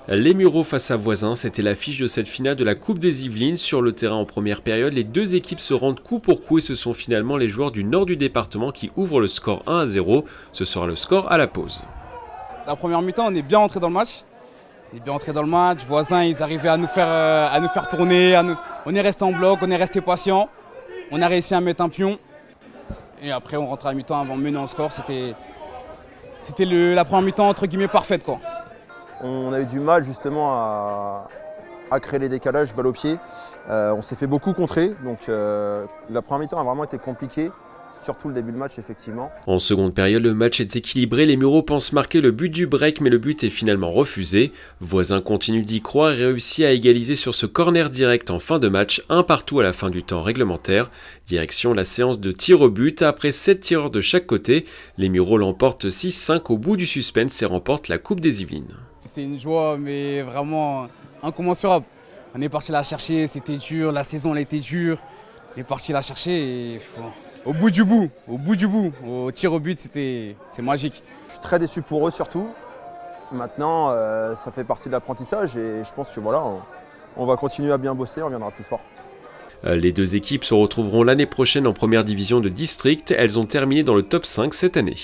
Les Mureaux face à Voisins, c'était l'affiche de cette finale de la Coupe des Yvelines. Sur le terrain en première période, les deux équipes se rendent coup pour coup et ce sont finalement les joueurs du nord du département qui ouvrent le score 1-0. Ce sera le score à la pause. La première mi-temps, on est bien entré dans le match. Voisins, ils arrivaient à nous faire tourner. On est resté en bloc, on est resté patient. On a réussi à mettre un pion. Et après, on rentre à la mi-temps avant de mener en score. C'était la première mi-temps entre guillemets parfaite, quoi. On a eu du mal justement à créer les décalages balle au pied. On s'est fait beaucoup contrer, donc la première mi-temps a vraiment été compliquée, surtout le début de match effectivement. En seconde période, le match est équilibré, les Mureaux pensent marquer le but du break mais le but est finalement refusé. Voisins continue d'y croire et réussit à égaliser sur ce corner direct en fin de match, 1-1 à la fin du temps réglementaire. Direction la séance de tir au but, après 7 tireurs de chaque côté, les Mureaux l'emportent 6-5 au bout du suspense et remportent la Coupe des Yvelines. C'est une joie mais vraiment incommensurable. On est parti la chercher, c'était dur, la saison elle était dure. On est parti la chercher et au bout du bout, au tir au but, c'est magique. Je suis très déçu pour eux surtout. Maintenant, ça fait partie de l'apprentissage et je pense que voilà, on va continuer à bien bosser, on viendra plus fort. Les deux équipes se retrouveront l'année prochaine en première division de district. Elles ont terminé dans le top 5 cette année.